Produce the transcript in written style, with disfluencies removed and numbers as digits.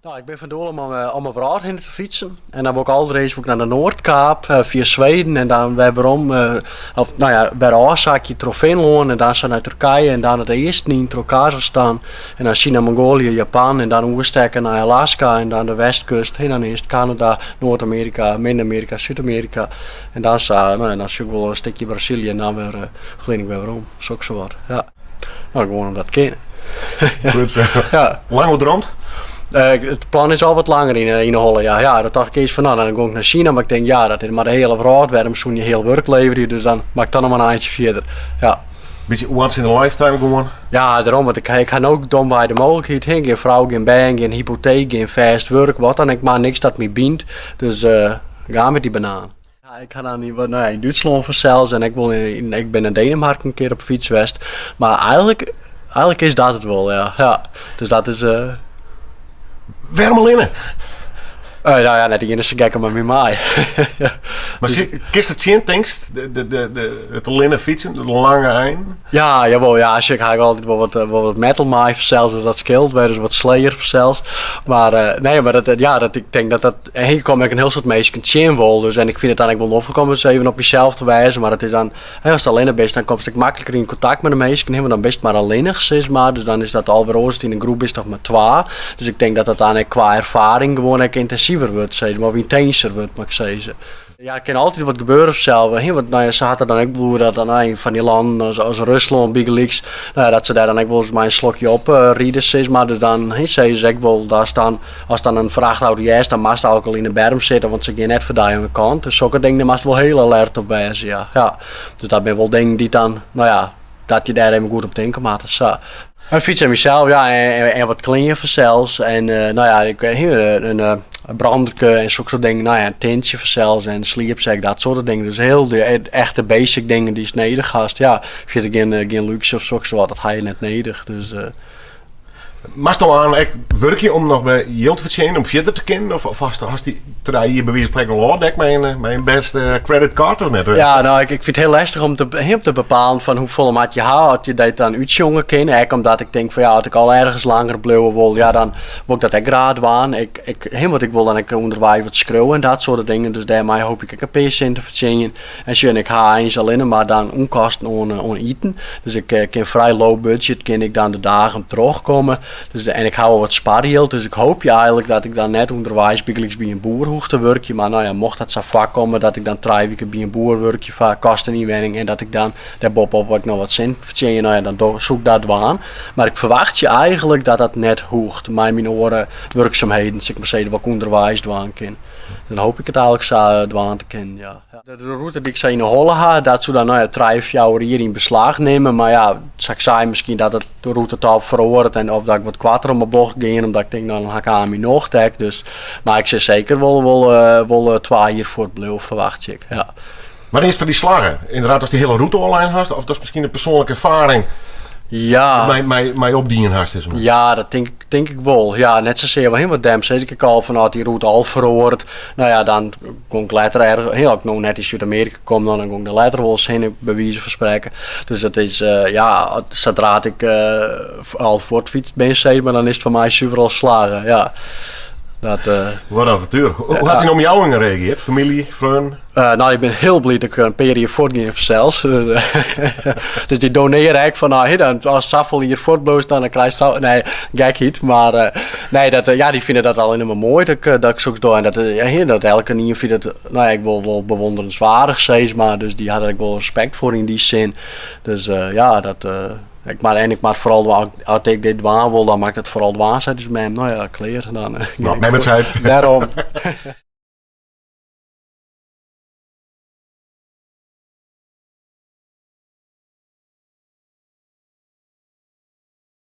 Nou, ik ben van Doel om mijn vrouw heen te fietsen. En dan wil ik altijd naar de Noordkaap via Zweden. En dan bij Oosakje door Finland. En dan naar Turkije. En dan het eerste niet door Kazachstan. En dan China, Mongolië, Japan. En dan oversteken naar Alaska. En dan de westkust. En dan eerst Canada, Noord-Amerika, Midden-Amerika, Zuid-Amerika. En dan dan zie ik wel een stukje Brazilië. En dan weer ik weer om. Dat is ook zo wat. Ja. Nou, gewoon om dat te kennen. Goed zo. Ja. Lang gedroomd? Het plan is al wat langer in de holle. Ja, dat dacht ik eens van dan ga ik naar China. Maar ik denk dat is maar de hele wereld. Waarom zo'n je heel werk leveren. Dus dan maak ik dan nog maar een eindje verder. Ja. Beetje once in a lifetime gewoon? Ja, daarom. Want ik ga ook dan bij de mogelijkheid heen. Geen vrouw, geen baan, geen hypotheek, geen vast werk. Wat dan. Ik maar niks dat me bindt. Dus ga met die banaan. Ja, ik ga dan in Duitsland voor zelfs. En ik ben in Denemarken een keer op fiets geweest. Maar eigenlijk is dat het wel, ja. Dus dat is... Wermelinnen? Nou ja, net die is gekker maar met mij. Maar kist het zien, denkst het linnen fietsen, de lange eind? Ja, jawel, ja, als je ga ik altijd wel wat metal mij zelfs, dus dat scheelt weer, dus wat Slayer zelfs. Maar nee, maar ik denk dat hier kom ik een heel soort mensen zien wil, dus en ik vind het dan wel opgekomen, dus even op jezelf te wijzen, maar het is dan, als het alleen bent, dan kom je makkelijker in contact met de mensen, helemaal dan best maar alleenig is, maar dus dan is dat alweer als het in een groep is of met twee, dus ik denk dat dat dan qua ervaring gewoon intensiever wordt, zeg maar intenser wordt, mag ik zeggen. Ja, er kan altijd wat gebeuren zelf. Want ze hadden dan ook bedoeld dat dan van die landen als Rusland, Bigelix, dat ze daar dan ook wel eens maar een slokje op rieden, maar dus dan zeggen ze ook wel dat als dan een vrachtauto is, dan mag ook al in de berm zitten, want ze gaan net voor die aan de kant. Dus zulke dingen mag wel heel alert op wezen, ja. Dus dat ben wel dingen die dan, dat je daar even goed op denken moet. Dus, een fiets en mezelf, ja, en wat kleiner zelfs. En ik een branderke en zulke soort dingen, een tintje zelfs en sleepzak, dat soort dingen. Dus heel de echte basic dingen die is nodig hast. Ja, vind ik geen luxe of zo wat, dat ga je net nodig. Dus, maar dan aan werk je om nog bij Yield te verdienen, om verder te kennen? Of hast die terwijl je bij wijze van spreken al met een beste creditcard of net? Ja, ik vind het heel lastig om te bepalen van hoeveel maat je haalt. Had je dat dan uitjongen kennen? Eigenlijk omdat ik denk van als ik al ergens langer blijven wil, dan wil ik dat ik graag waan. Ik wil dan ook onderwijs wat schreeuwen en dat soort dingen. Dus daarmee hoop ik een beetje in te verdienen. En ik ga eens alleen maar dan onkosten on eten. Dus ik kan vrij low budget kan ik dan de dagen terugkomen. Dus en ik hou wat spaargeld, dus ik hoop eigenlijk dat ik dan net onderwijs bij een boer hoef te werken. Maar mocht dat zo vaak komen dat ik dan 3 weken bij een boer werk, vaak kosteninwenning en dat ik dan daar bovenop wat ik nog wat zin verdien, dan zoek dat aan. Maar ik verwacht je eigenlijk dat dat net hoeft. Mijn oren werkzaamheden, zeg maar zeggen, wat ik onderwijs doen kan. Dan hoop ik het eigenlijk zo doen te kennen, ja. De route die ik in de holle ga, dat zou dan 3 of 4 uur hier in beslag nemen. Maar ja, ik zei misschien dat het de route taal verhoort en of dat ik wat kwatter om mijn bocht ging, omdat ik denk dan ga ik aan mijn nog tek. Dus, maar ik zeg zeker wel 2 hier voor het blijven, verwacht ik. Ja. Maar eerst van die slagen, inderdaad als die hele route online hast, of dat is misschien een persoonlijke ervaring? Ja. Mij opdienen haast is. Ja, dat denk ik wel. Ja, net zozeer wel helemaal dem. Zeg ik al vanuit die route al verhoord. Dan kon ik later ergens, als ik nog net in Zuid-Amerika kom, dan kon ik de later wel eens heen bij wijze van spreken. Dus dat is, zodra ik al voortfietst ben, zeg maar, dan is het voor mij super al slagen. Ja. Wat een avontuur. Hoe had hij om jou gereageerd? Familie, vrienden? Ik ben heel blij dat ik een periode voortging zelfs. Dus die doneren eigenlijk van, dan, als Safel hier voortbloos, dan krijg je nee, gek niet. Maar die vinden dat al helemaal mooi dat ik zo doe. En dat elke niet vindt het, ik wil wel bewonderenswaardig zijn, maar dus die had ik wel respect voor in die zin. Dus ik maar vooral als ik dit waan wil, dan maakt het vooral dwaasheid. Dus met hem, kleren dan. Met het Daarom.